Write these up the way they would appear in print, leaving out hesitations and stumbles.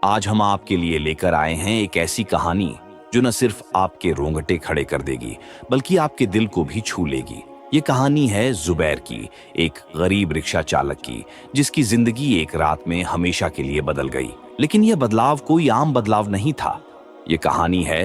आज हम आपके लिए लेकर आए हैं एक ऐसी कहानी जो न सिर्फ आपके रोंगटे खड़े कर देगी बल्कि आपके दिल को भी छू लेगी। ये कहानी है जुबैर की, एक गरीब रिक्शा चालक की, जिसकी जिंदगी एक रात में हमेशा के लिए बदल गई। लेकिन यह बदलाव कोई आम बदलाव नहीं था। ये कहानी है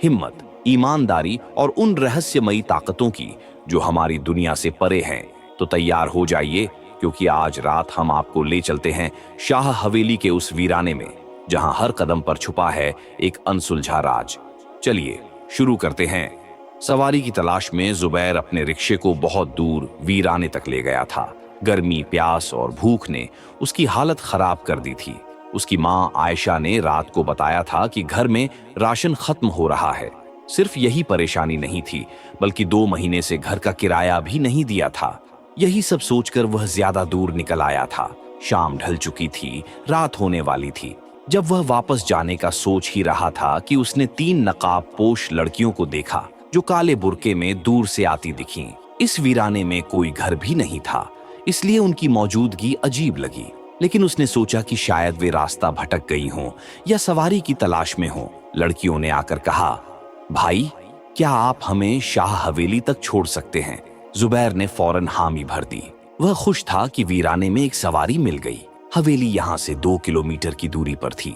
हिम्मत, ईमानदारी और उन रहस्यमयी ताकतों की जो हमारी दुनिया से परे हैं। तो तैयार हो जाइए, क्योंकि आज रात हम आपको ले चलते हैं शाह हवेली के उस वीराने में जहां हर कदम पर छुपा है एक अनसुलझा राज। चलिए शुरू करते हैं। सवारी की तलाश में जुबैर अपने रिक्शे को बहुत दूर वीराने तक ले गया था। गर्मी, प्यास और भूख ने उसकी हालत खराब कर दी थी। उसकी माँ आयशा ने रात को बताया था कि घर में राशन खत्म हो रहा है। सिर्फ यही परेशानी नहीं थी, बल्कि 2 महीने से घर का किराया भी नहीं दिया था। यही सब सोचकर वह ज्यादा दूर निकल आया था। शाम ढल चुकी थी, रात होने वाली थी। जब वह वापस जाने का सोच ही रहा था कि उसने 3 नकाब पोश लड़कियों को देखा जो काले बुर्के में दूर से आती दिखीं। इस वीराने में कोई घर भी नहीं था, इसलिए उनकी मौजूदगी अजीब लगी। लेकिन उसने सोचा कि शायद वे रास्ता भटक गई हों या सवारी की तलाश में हों। लड़कियों ने आकर कहा, भाई, क्या आप हमें शाह हवेली तक छोड़ सकते हैं? जुबैर ने फौरन हामी भर दी। वह खुश था कि वीराने में एक सवारी मिल गई। हवेली यहां से 2 किलोमीटर की दूरी पर थी।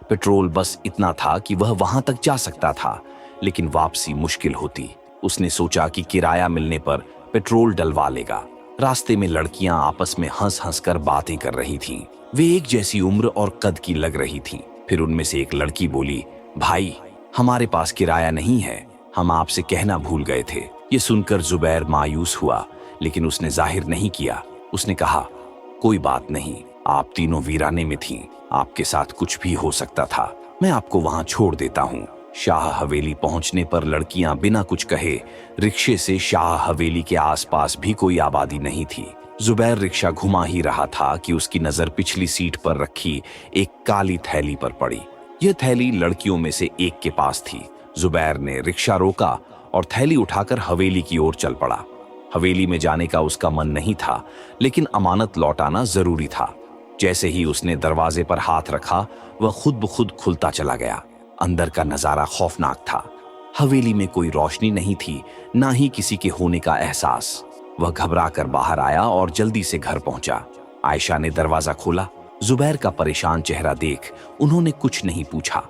पेट्रोल बस इतना था कि वह वहां तक जा सकता था, लेकिन वापसी मुश्किल होती। उसने सोचा कि किराया मिलने पर पेट्रोल डलवा लेगा। रास्ते में लड़कियां आपस में हंस हंस कर बातें कर रही थीं। वे एक जैसी उम्र और कद की लग रही थीं। फिर उनमें से एक लड़की बोली, भाई, हमारे पास किराया नहीं है, हम आपसे कहना भूल गए थे। ये सुनकर जुबैर मायूस हुआ, लेकिन उसने जाहिर नहीं किया। उसने कहा, कोई बात नहीं, आप तीनों वीराने में थीं, आपके साथ कुछ भी हो सकता था, मैं आपको वहां छोड़ देता हूँ। शाह हवेली पहुंचने पर लड़कियां बिना कुछ कहे रिक्शे से शाह हवेली के आसपास भी कोई आबादी नहीं थी। जुबैर रिक्शा घुमा ही रहा था कि उसकी नजर पिछली सीट पर रखी एक काली थैली पर पड़ी। यह थैली लड़कियों में से एक के पास थी। जुबैर ने रिक्शा रोका और थैली उठाकर हवेली की ओर चल पड़ा। हवेली में जाने का उसका मन नहीं था, लेकिन अमानत लौटाना जरूरी था। जैसे ही उसने दरवाजे पर हाथ रखा, वह खुद ब खुद खुलता चला गया। अंदर का नजारा खौफनाक था। हवेली में कोई रोशनी नहीं थी, ना ही किसी के होने का एहसास। वह घबरा कर बाहर आया और जल्दी से घर पहुंचा। आयशा ने दरवाजा खोला। जुबैर का परेशान चेहरा देख उन्होंने कुछ नहीं पूछा।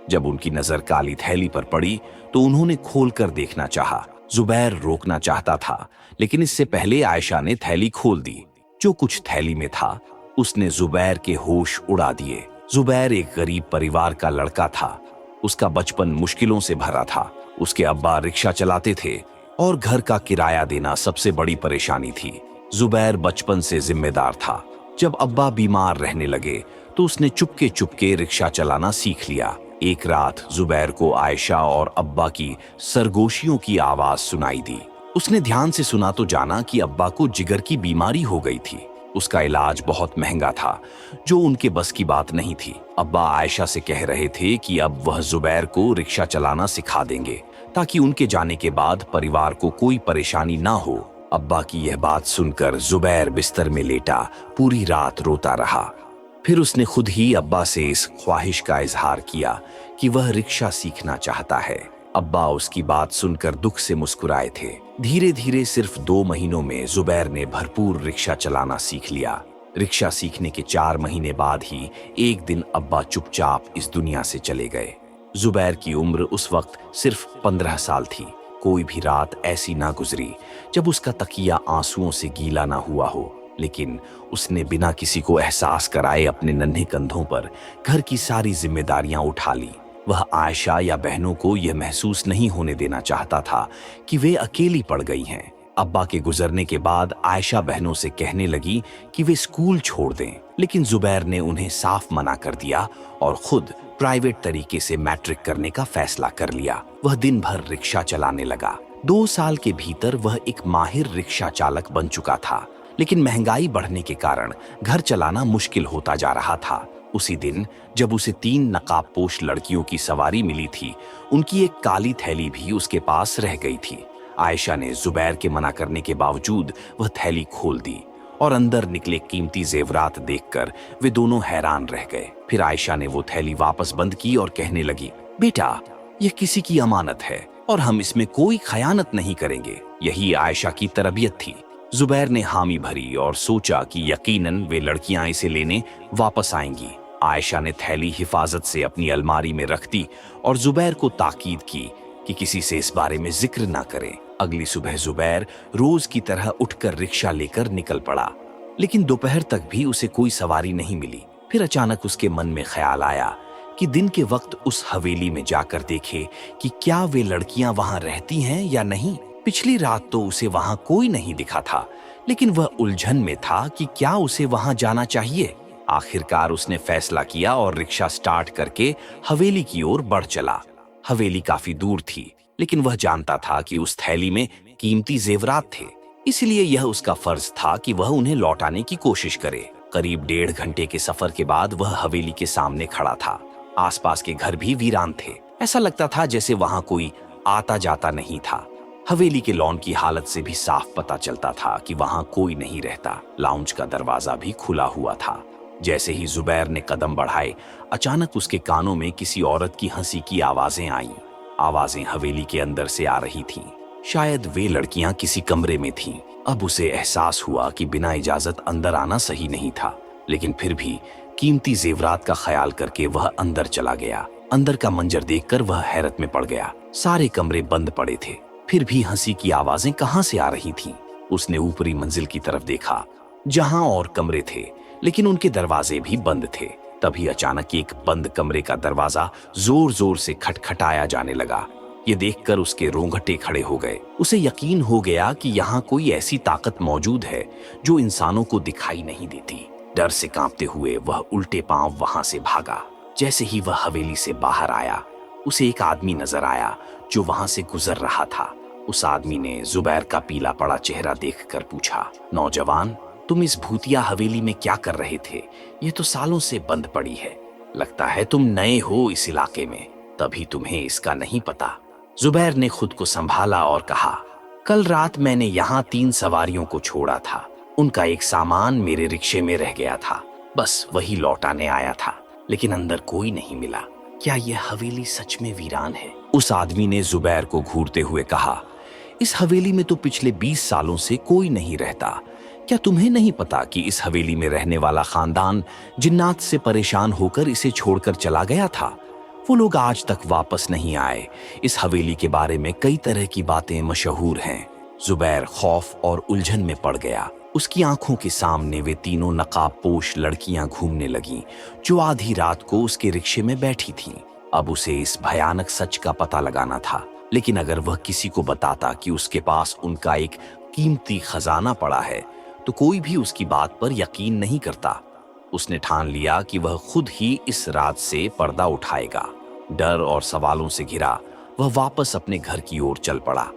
जब उनकी नजर काली थैली पर पड़ी तो उन्होंने खोलकर देखना चाहा। जुबैर रोकना चाहता था, लेकिन इससे पहले आयशा ने थैली खोल दी। जो कुछ थैली में था उसने जुबैर के होश उड़ा दिए। जुबैर एक गरीब परिवार का लड़का था। उसका बचपन मुश्किलों से भरा था। उसके अब्बा रिक्शा चलाते थे और घर का किराया देना सबसे बड़ी परेशानी थी। जुबैर बचपन से जिम्मेदार था। जब अब्बा बीमार रहने लगे तो उसने चुपके चुपके रिक्शा चलाना सीख लिया। एक रात जुबैर को आयशा और अब्बा की सरगोशियों की आवाज सुनाई दी। उसने ध्यान से सुना तो जाना कि अब्बा को जिगर की बीमारी हो गई थी। उसका इलाज बहुत महंगा था, जो उनके बस की बात नहीं थी। अब्बा आयशा से कह रहे थे कि अब वह जुबैर को रिक्शा चलाना सिखा देंगे, ताकि उनके जाने के बाद परिवार को कोई परेशानी ना हो। अब्बा की यह बात सुनकर जुबैर बिस्तर में लेटा पूरी रात रोता रहा। फिर उसने खुद ही अब्बा से इस ख्वाहिश का इजहार किया कि वह रिक्शा सीखना चाहता है। अब्बा उसकी बात सुनकर दुख से मुस्कुराए थे। धीरे धीरे सिर्फ 2 महीनों में जुबैर ने भरपूर रिक्शा चलाना सीख लिया। रिक्शा सीखने के 4 महीने बाद ही एक दिन अब्बा चुपचाप इस दुनिया से चले गए। जुबैर की उम्र उस वक्त सिर्फ 15 साल थी। कोई भी रात ऐसी ना गुजरी जब उसका तकिया आंसुओं से गीला ना हुआ हो। लेकिन उसने बिना किसी को एहसास कराए अपने नन्हे कंधों पर घर की सारी जिम्मेदारियां उठा ली। वह आयशा या बहनों को यह महसूस नहीं होने देना चाहता था कि वे अकेली पड़ गई हैं। अब्बा के गुजरने के बाद आयशा बहनों से कहने लगी कि वे स्कूल छोड़ दें, लेकिन जुबैर ने उन्हें साफ मना कर दिया और खुद प्राइवेट तरीके से मैट्रिक करने का फैसला कर लिया। वह दिन भर रिक्शा चलाने लगा। 2 साल के भीतर वह एक माहिर रिक्शा चालक बन चुका था, लेकिन महंगाई बढ़ने के कारण घर चलाना मुश्किल होता जा रहा था। उसी दिन जब उसे 3 नकाबपोश लड़कियों की सवारी मिली थी, उनकी एक काली थैली भी उसके पास रह गई थी। आयशा ने जुबैर के मना करने के बावजूद वह थैली खोल दी और अंदर निकले कीमती जेवरात देखकर वे दोनों हैरान रह गए। फिर आयशा ने वो थैली वापस बंद की और कहने लगी, बेटा, यह किसी की अमानत है और हम इसमें कोई खयानत नहीं करेंगे। यही आयशा की तरबियत थी। जुबैर ने हामी भरी और सोचा कि यकीनन वे लड़कियां इसे लेने वापस आएंगी। आयशा ने थैली हिफाजत से अपनी अलमारी में रख दी और जुबैर को ताकीद की कि किसी से इस बारे में जिक्र ना करें। अगली सुबह जुबैर रोज की तरह उठकर रिक्शा लेकर निकल पड़ा, लेकिन दोपहर तक भी उसे कोई सवारी नहीं मिली। फिर अचानक उसके मन में ख्याल आया कि दिन के वक्त उस हवेली में जाकर देखे कि क्या वे लड़कियां वहां रहती हैं या नहीं। पिछली रात तो उसे वहां कोई नहीं दिखा था, लेकिन वह उलझन में था कि क्या उसे वहां जाना चाहिए। आखिरकार उसने फैसला किया और रिक्शा स्टार्ट करके हवेली की ओर बढ़ चला। हवेली काफी दूर थी, लेकिन वह जानता था कि उस थैली में कीमती जेवरात थे, इसलिए यह उसका फर्ज था कि वह उन्हें लौटाने की कोशिश करे। करीब 1.5 घंटे के सफर के बाद वह हवेली के सामने खड़ा था। आसपास के घर भी वीरान थे। ऐसा लगता था जैसे वहां कोई आता जाता नहीं था। हवेली के लॉन की हालत से भी साफ पता चलता था कि वहां कोई नहीं रहता। लाउंज का दरवाजा भी खुला हुआ था। जैसे ही जुबैर ने कदम बढ़ाए, अचानक उसके कानों में किसी औरत की हंसी की आवाजें आईं। आवाजें हवेली के अंदर से आ रही थीं। शायद वे लड़कियां किसी कमरे में थीं। अब उसे एहसास हुआ कि बिना इजाजत अंदर आना सही नहीं था, लेकिन फिर भी कीमती जेवरात का ख्याल करके वह अंदर चला गया। अंदर का मंजर देखकर वह हैरत में पड़ गया। सारे कमरे बंद पड़े थे, फिर भी हंसी की आवाजें कहां से आ रही थीं। उसने ऊपरी मंजिल की तरफ देखा, जहां और कमरे थे, लेकिन उनके दरवाजे भी बंद थे। तभी अचानक एक बंद कमरे का दरवाजा जोर जोर से खटखटाया जाने लगा। ये देखकर उसके रोंगटे खड़े हो गए। उसे यकीन हो गया कि यहाँ कोई ऐसी ताकत मौजूद है जो इंसानों को दिखाई नहीं देती। डर से कांपते हुए वह उल्टे पांव वहां से भागा। जैसे ही वह हवेली से बाहर आया, उसे एक आदमी नजर आया जो वहां से गुजर रहा था। उस आदमी ने जुबैर का पीला पड़ा चेहरा देखकर पूछा, नौजवान, तुम इस भूतिया हवेली में क्या कर रहे थे? ये तो सालों से बंद पड़ी है। लगता है तुम नए हो इस इलाके में, तभी तुम्हें इसका नहीं पता। जुबैर ने खुद को संभाला और कहा, कल रात मैंने यहाँ 3 सवारियों को छोड़ा था। उनका एक सामान मेरे रिक्शे में रह गया था, बस वही लौटाने आया था, लेकिन अंदर कोई नहीं मिला। क्या यह हवेली सच में वीरान है? उस आदमी ने जुबैर को घूरते हुए कहा, इस हवेली में तो पिछले 20 सालों से कोई नहीं रहता। क्या तुम्हें नहीं पता कि इस हवेली में रहने वाला खानदान जिन्नात से परेशान होकर इसे छोड़कर चला गया था? वो लोग आज तक वापस नहीं आए। इस हवेली के बारे में कई तरह की बातें मशहूर हैं। जुबैर खौफ और उलझन में पड़ गया। उसकी आंखों के सामने वे तीनों नकाब पोश लड़कियां घूमने लगीं, जो आधी रात को उसके रिक्शे में बैठी थीं। अब उसे इस भयानक सच का पता लगाना था, लेकिन अगर वह किसी को बताता कि उसके पास उनका एक कीमती खजाना पड़ा है, तो कोई भी उसकी बात पर यकीन नहीं करता। उसने ठान लिया कि वह खुद ही इस रात से पर्दा उठाएगा। डर और सवालों से घिरा वह वापस अपने घर की ओर चल पड़ा।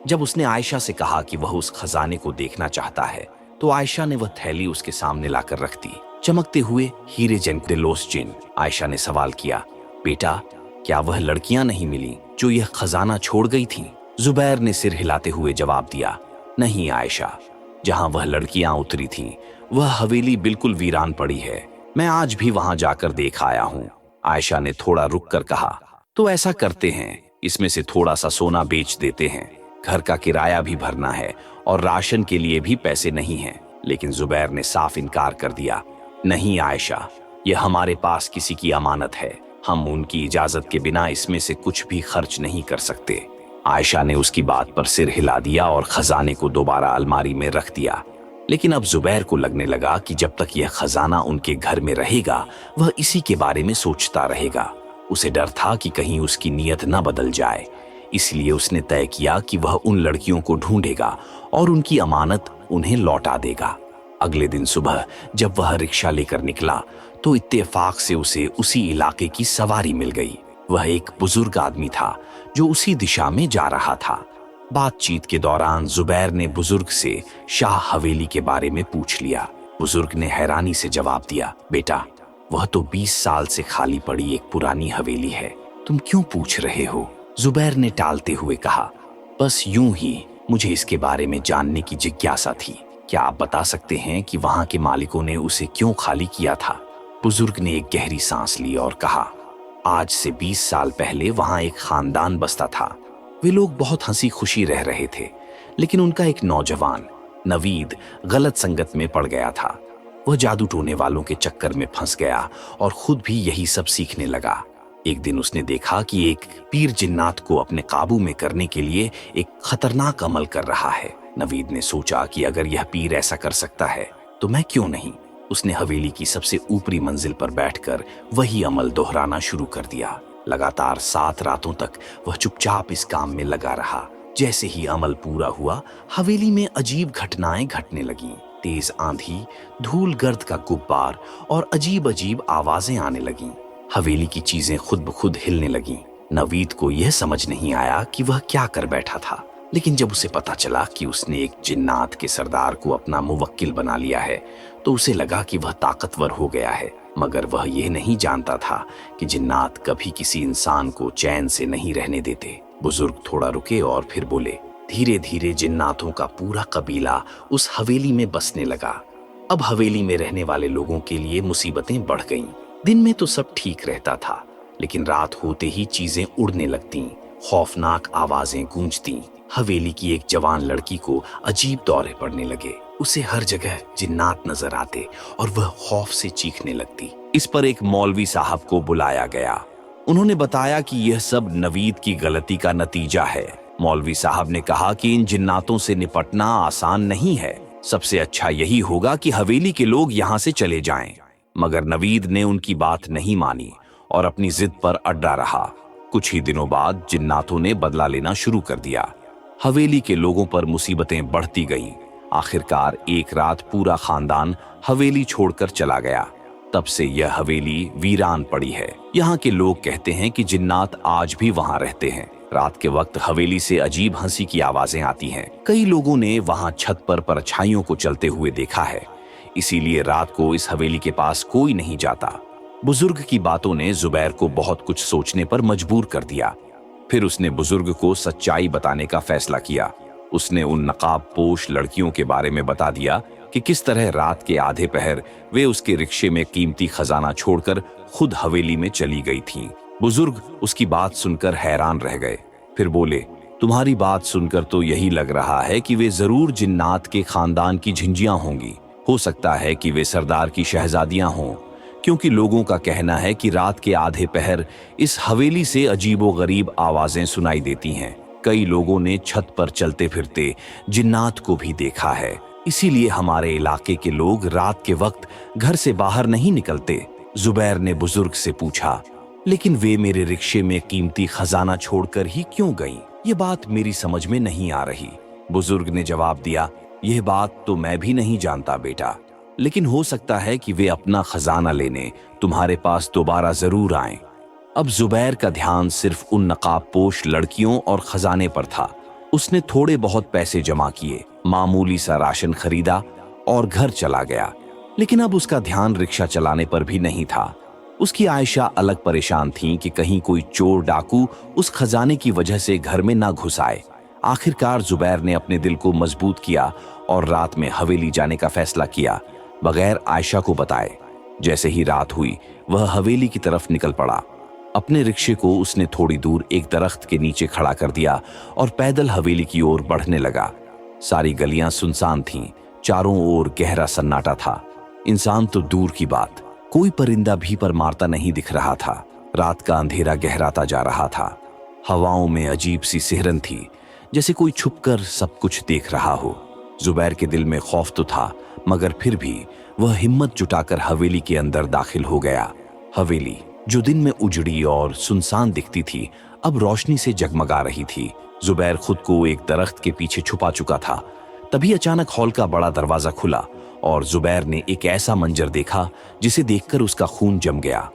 जब उसने आयशा से कहा कि वह उस खजाने को देखना चाहता है, तो आयशा ने वह थैली उसके सामने लाकर रख दी। चमकते हुए हीरे जंग। आयशा ने सवाल किया, बेटा, क्या वह लड़कियां नहीं मिली जो यह खजाना छोड़ गई थीं? जुबैर ने सिर हिलाते हुए जवाब दिया, नहीं आयशा, जहां वह लड़कियां उतरी थीं, वह हवेली बिल्कुल वीरान पड़ी है। मैं आज भी वहां जाकर देख आया हूं। आयशा ने थोड़ा रुक कर कहा, तो ऐसा करते हैं, इसमें से थोड़ा सा सोना बेच देते हैं। घर का किराया भी भरना है और राशन के लिए भी पैसे नहीं हैं। लेकिन जुबैर ने साफ इनकार कर दिया, नहीं आयशा, यह हमारे पास किसी की अमानत है। हम उनकी इजाजत के बिना इसमें से कुछ भी खर्च नहीं कर सकते। आयशा ने उसकी बात पर सिर हिला दिया और खजाने को दोबारा अलमारी में रख दिया। लेकिन अब जुबैर को लगने लगा कि जब तक यह खजाना उनके घर में रहेगा, वह इसी के बारे में सोचता रहेगा। उसे डर था कि कहीं उसकी नीयत न बदल जाए, इसलिए उसने तय किया कि वह उन लड़कियों को ढूंढेगा और उनकी अमानत उन्हें लौटा देगा। अगले दिन सुबह जब वह रिक्शा लेकर निकला, तो इत्तेफाक से उसे उसी इलाके की सवारी मिल गई। वह एक बुजुर्ग आदमी था जो उसी दिशा में जा रहा था। बातचीत के दौरान जुबैर ने बुजुर्ग से शाह हवेली के बारे में पूछ लिया। बुजुर्ग ने हैरानी से जवाब दिया, बेटा, वह तो 20 साल से खाली पड़ी एक पुरानी हवेली है। तुम क्यों पूछ रहे हो? जुबैर ने टालते हुए कहा, बस यूं ही मुझे इसके बारे में जानने की जिज्ञासा थी। क्या आप बता सकते हैं कि वहां के मालिकों ने उसे क्यों खाली किया था? बुजुर्ग ने एक गहरी सांस ली और कहा, आज से 20 साल पहले वहां एक खानदान बसता था। वे लोग बहुत हंसी खुशी रह रहे थे, लेकिन उनका एक नौजवान नवीद गलत संगत में पड़ गया था। वह जादू टोने वालों के चक्कर में फंस गया और खुद भी यही सब सीखने लगा। एक दिन उसने देखा कि एक पीर जिन्नात को अपने काबू में करने के लिए एक खतरनाक अमल कर रहा है। नवीद ने सोचा कि अगर यह पीर ऐसा कर सकता है तो मैं क्यों नहीं। उसने हवेली की सबसे ऊपरी मंजिल पर बैठकर वही अमल दोहराना शुरू कर दिया। लगातार 7 रातों तक वह चुपचाप इस काम में लगा रहा। जैसे ही अमल पूरा हुआ, हवेली में अजीब घटनाएं घटने लगीं। तेज आंधी, धूल गर्द का गुब्बार और अजीब अजीब आवाजें आने लगीं। हवेली की चीजें खुद ब खुद हिलने लगीं। नवीद को यह समझ नहीं आया कि वह क्या कर बैठा था, लेकिन जब उसे पता चला कि उसने एक जिन्नात के सरदार को अपना मुवक्किल बना लिया है, तो उसे लगा कि वह ताकतवर हो गया है। मगर वह यह नहीं जानता था कि जिन्नात कभी किसी इंसान को चैन से नहीं रहने देते। बुजुर्ग थोड़ा रुके और फिर बोले, धीरे धीरे जिन्नातों का पूरा कबीला उस हवेली में बसने लगा। अब हवेली में रहने वाले लोगों के लिए मुसीबतें बढ़ गईं। दिन में तो सब ठीक रहता था, लेकिन रात होते ही चीजें उड़ने लगतीं, खौफनाक आवाजें गूंजतीं। हवेली की एक जवान लड़की को अजीब दौरे पड़ने लगे। उसे हर जगह जिन्नात नजर आते और वह खौफ से चीखने लगती। इस पर एक मौलवी साहब को बुलाया गया। उन्होंने बताया कि यह सब नवीद की गलती का नतीजा है। मौलवी साहब ने कहा कि इन जिन्नातों से निपटना आसान नहीं है। सबसे अच्छा यही होगा कि हवेली के लोग यहाँ से चले जाएं। मगर नवीद ने उनकी बात नहीं मानी और अपनी जिद पर अड्डा रहा। कुछ ही दिनों बाद जिन्नातों ने बदला लेना शुरू कर दिया। हवेली के लोगों पर मुसीबतें बढ़ती गईं। आखिरकार एक रात पूरा खानदान हवेली छोड़कर चला गया। तब से यह हवेली वीरान पड़ी है। यहाँ के लोग कहते हैं कि जिन्नात आज भी वहाँ रहते हैं। रात के वक्त हवेली से अजीब हंसी की आवाजें आती हैं। कई लोगों ने वहाँ छत पर परछाइयों को चलते हुए देखा है। इसीलिए रात को इस हवेली के पास कोई नहीं जाता। बुजुर्ग की बातों ने जुबैर को बहुत कुछ सोचने पर मजबूर कर दिया। फिर उसने बुजुर्ग को सच्चाई बताने का फैसला किया। उसने उन नकाब पोश लड़कियों के बारे में बता दिया कि किस तरह रात के आधे पहर वे उसके रिक्शे में कीमती खजाना छोड़कर खुद हवेली में चली गई थीं। बुजुर्ग उसकी बात सुनकर हैरान रह गए। फिर बोले, तुम्हारी बात सुनकर तो यही लग रहा है कि वे जरूर जिन्नात के खानदान की झिंझियां होंगी। हो सकता है कि वे सरदार की शहजादियां हों, क्योंकि लोगों का कहना है कि रात के आधे पहर इस हवेली से अजीबोगरीब आवाजें सुनाई देती हैं। कई लोगों ने छत पर चलते फिरते जिन्नात को भी देखा है। इसीलिए हमारे इलाके के लोग रात के वक्त घर से बाहर नहीं निकलते। जुबैर ने बुजुर्ग से पूछा, लेकिन वे मेरे रिक्शे में कीमती खजाना छोड़कर ही क्यों गईं? ये बात मेरी समझ में नहीं आ रही। बुजुर्ग ने जवाब दिया, यह बात तो मैं भी नहीं जानता बेटा, लेकिन हो सकता है कि वे अपना खजाना लेने तुम्हारे पास दोबारा जरूर आएं। अब जुबैर का ध्यान सिर्फ उन नकाबपोश लड़कियों और खजाने पर था। उसने थोड़े बहुत पैसे जमा किए, मामूली सा राशन खरीदा और घर चला गया। लेकिन अब उसका ध्यान रिक्शा चलाने पर भी नहीं था। उसकी आयशा अलग परेशान थी कि कहीं कोई चोर डाकू उस खजाने की वजह से घर में ना घुस आए। आखिरकार जुबैर ने अपने दिल को मजबूत किया और रात में हवेली जाने का फैसला किया, बगैर आयशा को बताए। जैसे ही रात हुई, वह हवेली की तरफ निकल पड़ा। अपने रिक्शे को उसने थोड़ी दूर एक दरख्त के नीचे खड़ा कर दिया और पैदल हवेली की ओर बढ़ने लगा। सारी गलियां सुनसान थीं, चारों ओर गहरा सन्नाटा था। इंसान तो दूर की बात, कोई परिंदा भी पर मारता नहीं दिख रहा था। रात का अंधेरा गहराता जा रहा था। हवाओं में अजीब सी सिहरन थी, जैसे कोई छुपकर सब कुछ देख रहा हो। जुबैर के दिल में खौफ तो था, मगर फिर भी वह हिम्मत जुटाकर हवेली के अंदर दाखिल हो गया। हवेली जो दिन में उजड़ी और सुनसान दिखती थी, अब रोशनी से जगमगा रही थी। जुबैर खुद को एक दरख्त के पीछे छुपा चुका था। तभी अचानक हॉल का बड़ा दरवाजा खुला और जुबैर ने एक ऐसा मंजर देखा जिसे देखकर उसका खून जम गया।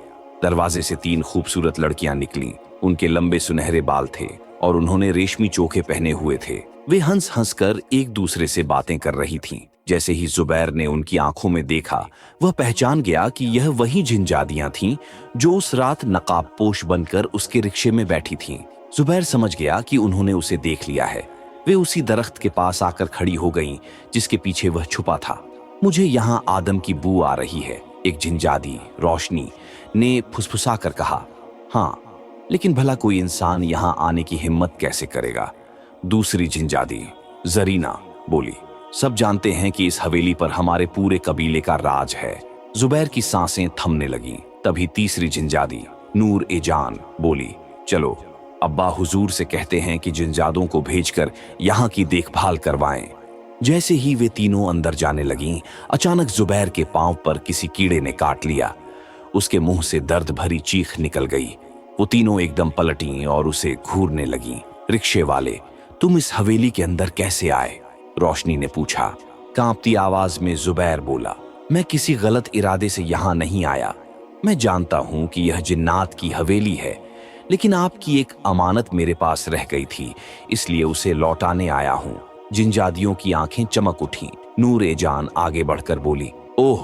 दरवाजे से 3 खूबसूरत लड़कियां निकलीं। उनके लंबे सुनहरे बाल थे और उन्होंने रेशमी चोखे पहने हुए थे। वे हंस हंस कर एक दूसरे से बातें कर रही थीं। जैसे ही जुबैर ने उनकी आंखों में देखा, वह पहचान गया कि यह वही जिनजादियां थीं जो उस रात नकाबपोश बनकर उसके रिक्शे में बैठी थीं। जुबैर समझ गया कि उन्होंने उसे देख लिया है। वे उसी दरख्त के पास आकर खड़ी हो गईं जिसके पीछे वह छुपा था। मुझे यहाँ आदम की बू आ रही है, एक झिंजादी रोशनी ने फुसफुसा कर कहा। हाँ, लेकिन भला कोई इंसान यहाँ आने की हिम्मत कैसे करेगा? दूसरी झिंजादी जरीना बोली। सब जानते हैं कि इस हवेली पर हमारे पूरे कबीले का राज है। जुबैर की सांसें थमने लगीं। तभी तीसरी झिंजादी नूर ए जान बोली, चलो अब्बा हुजूर से कहते हैं कि जिंजादों को भेजकर यहाँ की देखभाल करवाएं। जैसे ही वे तीनों अंदर जाने लगीं, अचानक जुबैर के पांव पर किसी कीड़े ने काट लिया। उसके मुंह से दर्द भरी चीख निकल गई। वो तीनों एकदम पलटी और उसे घूरने लगीं। रिक्शे वाले, तुम इस हवेली के अंदर कैसे आए? रोशनी ने पूछा। कांपती आवाज में जुबैर बोला, मैं किसी गलत इरादे से यहाँ नहीं आया। मैं जानता हूं कि यह जिन्नात की हवेली है, लेकिन आपकी एक अमानत मेरे पास रह गई थी, इसलिए उसे लौटाने आया हूं। जिनजादियों की आंखें चमक उठीं। नूर ए जान आगे बढ़कर बोली, ओह,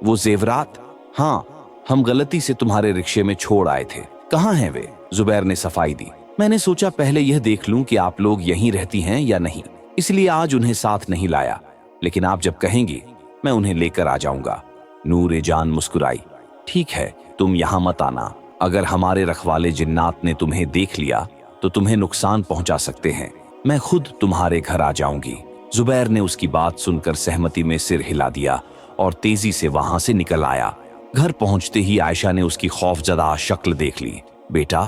वो जेवरात? हाँ, हम गलती से तुम्हारे रिक्शे में छोड़ आए थे। कहाँ हैं वे? जुबैर ने सफाई दी। मैंने सोचा पहले यह देख लूं कि आप लोग यहीं रहती हैं या नहीं, इसलिए आज उन्हें साथ नहीं लाया, लेकिन आप जब कहेंगी मैं उन्हें लेकर आ जाऊंगा। नूर ए जान मुस्कुराई। ठीक है, तुम यहाँ मत आना। अगर हमारे रखवाले जिन्नात ने तुम्हें देख लिया तो तुम्हें नुकसान पहुंचा सकते हैं। मैं खुद तुम्हारे घर आ जाऊंगी। जुबैर ने उसकी बात सुनकर सहमति में सिर हिला दिया और तेजी से वहां से निकल आया। घर पहुंचते ही आयशा ने उसकी खौफजदा शक्ल देख ली। बेटा,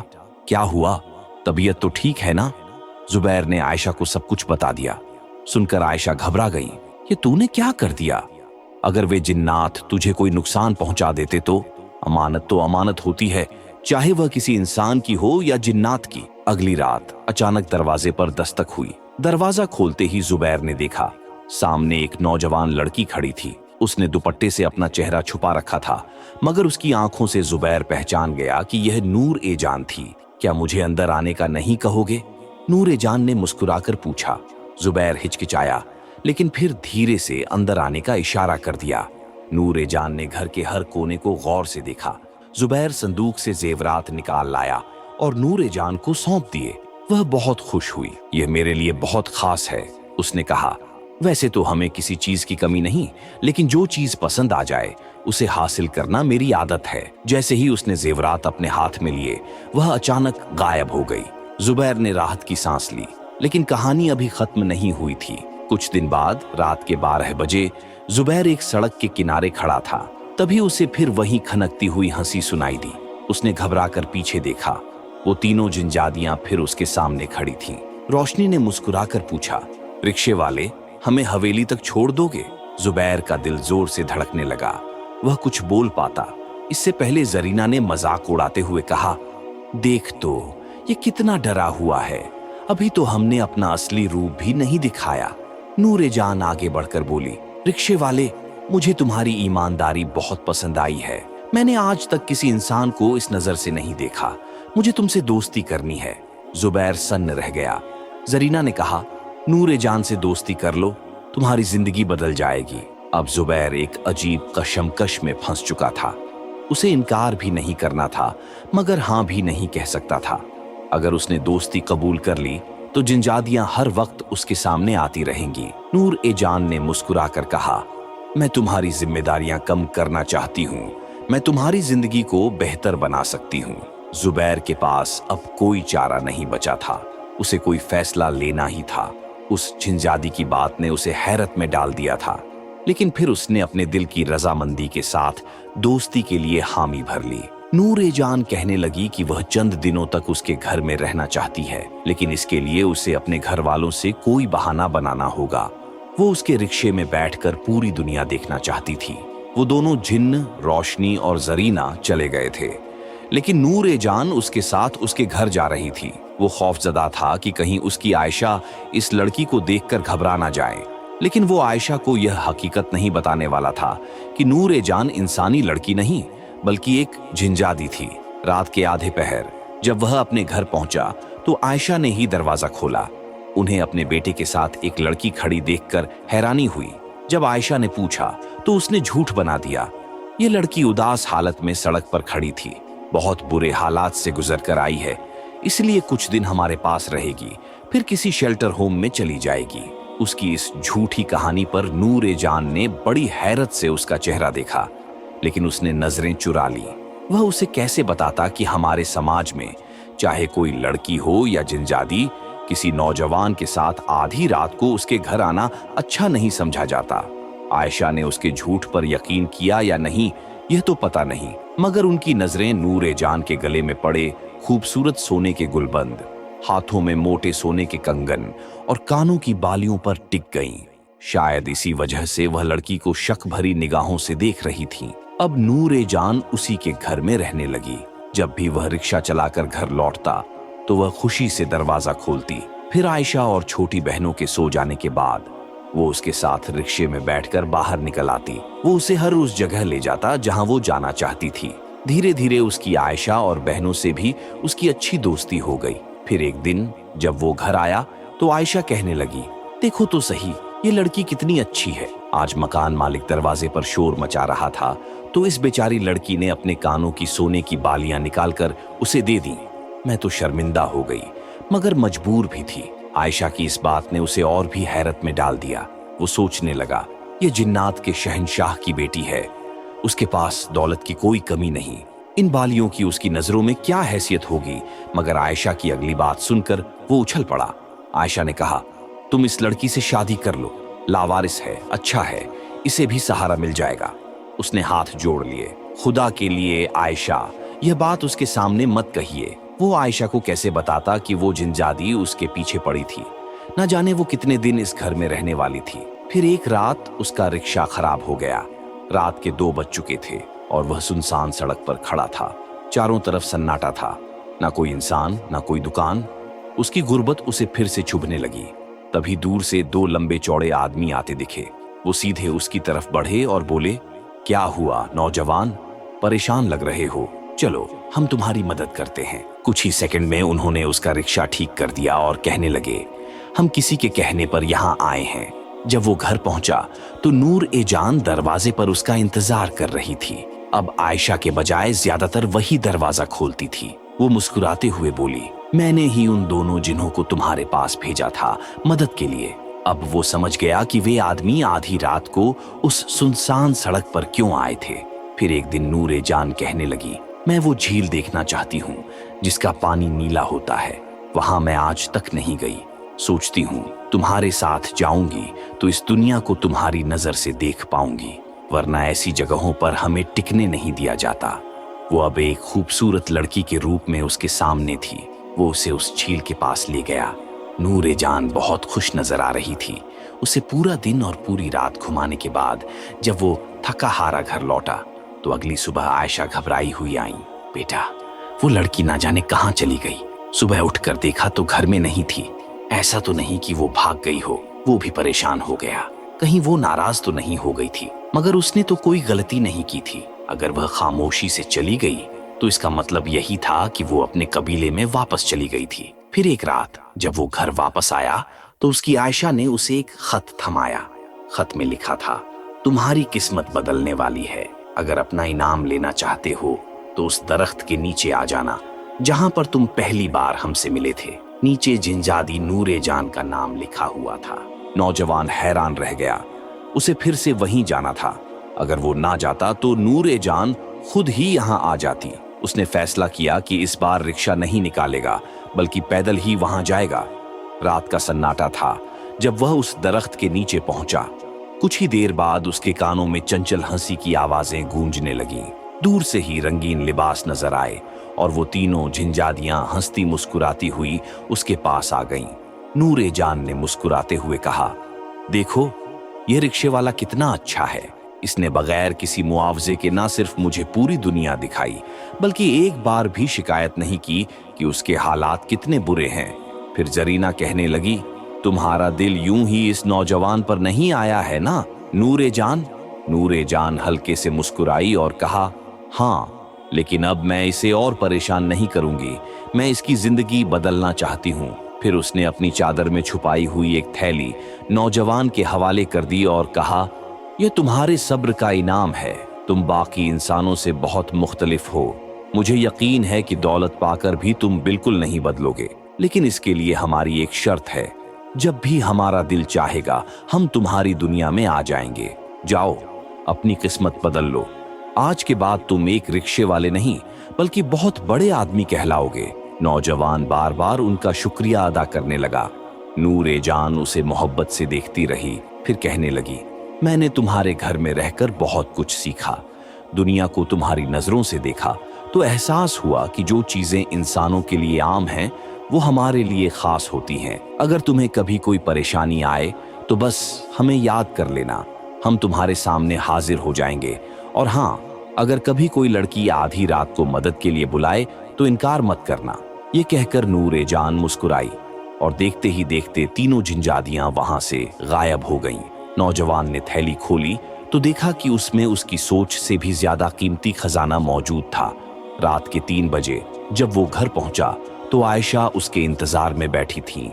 क्या हुआ? तबीयत तो ठीक है ना? जुबैर ने आयशा को सब कुछ बता दिया। सुनकर आयशा घबरा गई। ये तूने क्या कर दिया? अगर वे जिन्नात तुझे कोई नुकसान पहुंचा देते तो? अमानत तो अमानत होती है, चाहे वह किसी इंसान की हो या जिन्नात की। अगली रात अचानक दरवाजे पर दस्तक हुई। दरवाजा खोलते ही जुबैर ने देखा, सामने एक नौजवान लड़की खड़ी थी। उसने दुपट्टे से अपना चेहरा छुपा रखा था, मगर उसकी आंखों से जुबैर पहचान गया कि यह नूर ए जान थी। क्या मुझे अंदर आने का नहीं कहोगे? नूर ए जान ने मुस्कुराकर पूछा। जुबैर हिचकिचाया, लेकिन फिर धीरे से अंदर आने का इशारा कर दिया। नूर ए जान ने घर के हर कोने को गौर से देखा। जुबैर संदूक से जेवरात निकाल लाया और नूर ए जान को सौंप दिए। वह बहुत खुश हुई। यह मेरे लिए बहुत खास है, उसने कहा। वैसे तो हमें किसी चीज की कमी नहीं, लेकिन जो चीज पसंद आ जाए उसे हासिल करना मेरी आदत है। जैसे ही उसने जेवरात अपने हाथ में लिए, वह अचानक गायब हो गई। जुबैर ने राहत की सांस ली, लेकिन कहानी अभी खत्म नहीं हुई थी। कुछ दिन बाद रात के 12 बजे जुबैर एक सड़क के किनारे खड़ा था। तभी उसे फिर वही खनकती हुई हंसी सुनाई दी। उसने घबराकर पीछे देखा। वो तीनों जिनजादियां फिर उसके सामने खड़ी थीं। रोशनी ने मुस्कुराकर पूछा, रिक्शे वाले, हमें हवेली तक छोड़ दोगे? जुबैर का दिल जोर से धड़कने लगा। वह कुछ बोल पाता, इससे पहले जरीना ने मजाक उड़ाते हुए कहा, देख तो ये कितना डरा हुआ है, अभी तो हमने अपना असली रूप भी नहीं दिखाया। नूर ए जान आगे बढ़कर बोली, रिक्शे वाले, मुझे तुम्हारी ईमानदारी बहुत पसंद आई है। मैंने आज तक किसी इंसान को इस नजर से नहीं देखा। मुझे तुमसे दोस्ती करनी है। जुबैर सन्न रह गया। जरीना ने कहा, नूर ए जान से दोस्ती कर लो, तुम्हारी जिंदगी बदल जाएगी। अब जुबैर एक अजीब कशमकश में फंस चुका था। उसे इनकार भी नहीं करना था, मगर हाँ भी नहीं कह सकता था। अगर उसने दोस्ती कबूल कर ली तो जिनजादियां हर वक्त उसके सामने आती रहेंगी। नूर ए जान ने मुस्कुराकर कहा, मैं तुम्हारी जिम्मेदारियां कम करना चाहती हूँ। मैं तुम्हारी जिंदगी को बेहतर बना सकती हूँ। जुबैर के पास अब कोई चारा नहीं बचा था। उसे कोई फैसला लेना ही था। उस झिंजादी की बात ने उसे हैरत में डाल दिया था, लेकिन फिर उसने अपने दिल की रजामंदी के साथ दोस्ती के लिए हामी भर ली। नूर ए जान कहने लगी कि वह चंद दिनों तक उसके घर में रहना चाहती है, लेकिन इसके लिए उसे अपने घर वालों से कोई बहाना बनाना होगा। वो उसके रिक्शे में बैठकर पूरी दुनिया देखना चाहती थी। वो दोनों जिन्न, रोशनी और जरीना चले गए थे, लेकिन नूर ए जान उसके साथ उसके घर जा रही थी। वो खौफजदा था कि कहीं उसकी आयशा इस लड़की को देखकर घबरा ना जाए, लेकिन वो आयशा को यह हकीकत नहीं बताने वाला था कि नूर ए जान इंसानी लड़की नहीं बल्कि एक झिंजादी थी। रात के आधे पहर जब वह अपने घर पहुंचा तो आयशा ने ही दरवाजा खोला। उन्हें अपने बेटे के साथ एक लड़की खड़ी देखकर हैरानी हुई। जब आयशा ने पूछा तो उसने झूठ बना दिया। ये लड़की उदास हालत में सड़क पर खड़ी थी। बहुत बुरे हालात से गुजर कर आई है, इसलिए कुछ दिन हमारे पास रहेगी, फिर किसी शेल्टर होम में चली जाएगी। उसकी इस झूठी कहानी पर नूर जान ने बड़ी हैरत से उसका चेहरा देखा, लेकिन उसने नजरें चुरा ली। वह उसे कैसे बताता कि हमारे समाज में चाहे कोई लड़की हो या जिनजादी, किसी नौजवान के साथ आधी रात को उसके घर आना अच्छा नहीं समझा जाता। आयशा ने उसके झूठ पर यकीन किया या नहीं यह तो पता नहीं, मगर उनकी नजरें नूर जान के गले में पड़े खूबसूरत सोने के गुलबंद, हाथों में मोटे सोने के कंगन और कानों की बालियों पर टिक गईं। शायद इसी वजह से वह लड़की को शक भरी निगाहों से देख रही थी। अब नूर जान उसी के घर में रहने लगी। जब भी वह रिक्शा चलाकर घर लौटता तो वह खुशी से दरवाजा खोलती। फिर आयशा और छोटी बहनों के सो जाने के बाद वो उसके साथ रिक्शे में बैठकर बाहर निकल आती। वो उसे हर उस जगह ले जाता जहां वो जाना चाहती थी। धीरे धीरे उसकी आयशा और बहनों से भी उसकी अच्छी दोस्ती हो गई। फिर एक दिन जब वो घर आया तो आयशा कहने लगी, देखो तो सही, ये लड़की कितनी अच्छी है। आज मकान मालिक दरवाजे पर शोर मचा रहा था तो इस बेचारी लड़की ने अपने कानों की सोने की बालियां निकालकर उसे दे दी। मैं तो शर्मिंदा हो गई, मगर मजबूर भी थी। आयशा की इस बात ने उसे और भी हैरत में डाल दिया। वो सोचने लगा, ये जिन्नात के शहंशाह की बेटी है, उसके पास दौलत की कोई कमी नहीं, इन बालियों की उसकी नजरों में क्या हैसियत होगी। मगर आयशा की अगली बात सुनकर वो उछल पड़ा। आयशा ने कहा, तुम इस लड़की से शादी कर लो, लावारिस है, अच्छा है, इसे भी सहारा मिल जाएगा। उसने हाथ जोड़ लिए, खुदा के लिए आयशा, यह बात उसके सामने मत कहिए। वो आयशा को कैसे बताता कि वो जिनजादी उसके पीछे पड़ी थी, न जाने वो कितने दिन इस घर में रहने वाली थी। फिर एक रात उसका रिक्शा खराब हो गया। रात के 2 बज चुके थे और वह सुनसान सड़क पर खड़ा था। चारों तरफ सन्नाटा था, ना कोई इंसान, ना कोई दुकान। उसकी गुर्बत उसे फिर से चुभने लगी। तभी दूर से 2 लंबे चौड़े आदमी आते दिखे। वो सीधे उसकी तरफ बढ़े और बोले, क्या हुआ नौजवान, परेशान लग रहे हो, चलो हम तुम्हारी मदद करते हैं। कुछ ही सेकंड में उन्होंने उसका रिक्शा ठीक कर दिया और कहने लगे, हम किसी के कहने पर यहाँ आए हैं। जब वो घर पहुंचा तो नूर जान दरवाजे पर उसका इंतजार कर रही थी। अब आयशा के बजाय ज्यादातर वही दरवाजा खोलती थी। वो मुस्कुराते हुए बोली, मैंने ही उन दोनों जिन्हों को तुम्हारे पास भेजा था मदद के लिए। अब वो समझ गया कि वे आदमी आधी रात को उस सुनसान सड़क पर क्यों आए थे। फिर एक दिन नूर जान कहने लगी, मैं वो झील देखना चाहती हूँ जिसका पानी नीला होता है, वहां मैं आज तक नहीं गई। सोचती हूँ तुम्हारे साथ जाऊंगी तो इस दुनिया को तुम्हारी नजर से देख पाऊंगी, वरना ऐसी जगहों पर हमें टिकने नहीं दिया जाता। वो अब एक खूबसूरत लड़की के रूप में उसके सामने थी। वो उसे उस झील के पास ले गया। नूर जान बहुत खुश नजर आ रही थी। उसे पूरा दिन और पूरी रात घुमाने के बाद जब वो थका हारा घर लौटा तो अगली सुबह आयशा घबराई हुई आई। बेटा, वो लड़की ना जाने कहाँ चली गई। सुबह उठकर देखा तो घर में नहीं थी। ऐसा तो नहीं कि वो भाग गई हो। वो भी परेशान हो गया, कहीं वो नाराज तो नहीं हो गई थी। मगर उसने तो कोई गलती नहीं की थी। अगर वह खामोशी से चली गई तो इसका मतलब यही था कि वो अपने कबीले में वापस चली गई थी। फिर एक रात जब वो घर वापस आया तो उसकी आयशा ने उसे एक खत थमाया। खत में लिखा था, तुम्हारी किस्मत बदलने वाली है। अगर अपना इनाम लेना चाहते हो तो उस दरख्त के नीचे आ जाना जहां पर तुम पहली बार हमसे मिले थे। नीचे जिनजादी नूर जान का नाम लिखा हुआ था। नौजवान हैरान रह गया। उसे फिर से वहीं जाना था। अगर वो ना जाता तो नूर जान खुद ही यहाँ आ जाती। उसने फैसला किया कि इस बार रिक्शा नहीं निकालेगा बल्कि पैदल ही वहां जाएगा। रात का सन्नाटा था जब वह उस दरख्त के नीचे पहुंचा। कुछ ही देर बाद उसके कानों में चंचल हंसी की आवाजें गूंजने लगीं। दूर से ही रंगीन लिबास नजर आए और वो तीनों जिनजादियां हंसती मुस्कुराती हुई उसके पास आ गईं। नूर जान ने मुस्कुराते हुए कहा, देखो ये रिक्शे वाला कितना अच्छा है। इसने बगैर किसी मुआवजे के ना सिर्फ मुझे पूरी दुनिया दिखाई बल्कि एक बार भी शिकायत नहीं की कि उसके हालात कितने बुरे हैं। फिर जरीना कहने लगी, तुम्हारा दिल यूं ही इस नौजवान पर नहीं आया है ना नूर जान? नूर जान हल्के से मुस्कुराई और कहा, हाँ, लेकिन अब मैं इसे और परेशान नहीं करूंगी। मैं इसकी जिंदगी बदलना चाहती हूँ। फिर उसने अपनी चादर में छुपाई हुई एक थैली नौजवान के हवाले कर दी और कहा, यह तुम्हारे सब्र का इनाम है। तुम बाकी इंसानों से बहुत मुख्तलिफ हो। मुझे यकीन है कि दौलत पाकर भी तुम बिल्कुल नहीं बदलोगे, लेकिन इसके लिए हमारी एक शर्त है। जब भी हमारा दिल चाहेगा हम तुम्हारी दुनिया में आ जाएंगे। जाओ, अपनी किस्मत बदल लो। आज के बाद तुम एक रिक्शे वाले नहीं बल्कि बहुत बड़े आदमी कहलाओगे। नौजवान बार बार उनका शुक्रिया अदा करने लगा। नूरे जान उसे मोहब्बत से देखती रही, फिर कहने लगी, मैंने तुम्हारे घर में रहकर बहुत कुछ सीखा। दुनिया को तुम्हारी नजरों से देखा तो एहसास हुआ कि जो चीजें इंसानों के लिए आम हैं वो हमारे लिए खास होती हैं। अगर तुम्हें कभी कोई परेशानी आए तो बस हमें याद कर लेना, हम तुम्हारे सामने हाजिर हो जाएंगे। और हाँ, अगर कभी कोई लड़की आधी रात को मदद के लिए बुलाए तो इनकार मत करना। ये कहकर नूरे जान मुस्कुराई और देखते ही देखते तीनों जिंजादियां वहां से गायब हो गईं। नौजवान ने थैली खोली तो देखा कि उसमें उसकी सोच से भी ज्यादा कीमती खजाना मौजूद था। रात के 3 बजे जब वो घर पहुंचा तो आयशा उसके इंतजार में बैठी थी।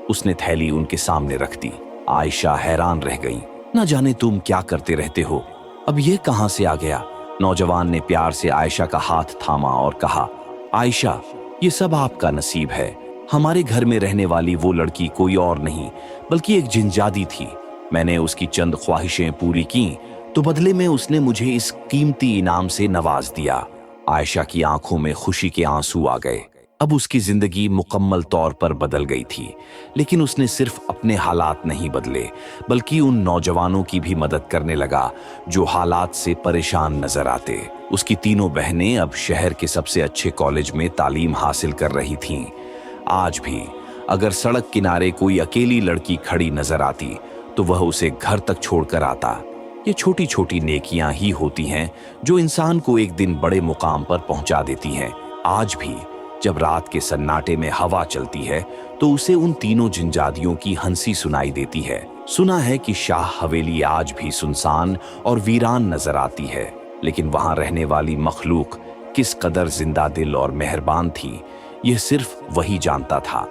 उसने थैली उनके सामने रख दी। आयशा हैरान रह गई, न जाने तुम क्या करते रहते हो, अब ये कहां से आ गया। नौजवान ने प्यार से आयशा का हाथ थामा और कहा, आयशा, ये सब आपका नसीब है। हमारे घर में रहने वाली वो लड़की कोई और नहीं बल्कि एक जिनजादी थी। मैंने उसकी चंद ख्वाहिशें पूरी की तो बदले में उसने मुझे इस कीमती इनाम से नवाज दिया। आयशा की आंखों में खुशी के आंसू आ गए। अब उसकी जिंदगी मुकम्मल तौर पर बदल गई थी। लेकिन उसने सिर्फ अपने हालात नहीं बदले बल्कि उन नौजवानों की भी मदद करने लगा जो हालात से परेशान नजर आते। उसकी तीनों बहनें अब शहर के सबसे अच्छे कॉलेज में तालीम हासिल कर रही थीं। आज भी अगर सड़क किनारे कोई अकेली लड़की खड़ी नजर आती तो वह उसे घर तक छोड़कर आता। ये छोटी छोटी नेकियां ही होती हैं जो इंसान को एक दिन बड़े मुकाम पर पहुंचा देती हैं। आज भी जब रात के सन्नाटे में हवा चलती है तो उसे उन तीनों जिनजादियों की हंसी सुनाई देती है। सुना है कि शाह हवेली आज भी सुनसान और वीरान नजर आती है, लेकिन वहां रहने वाली मखलूक किस कदर जिंदा दिल और मेहरबान थी, यह सिर्फ वही जानता था।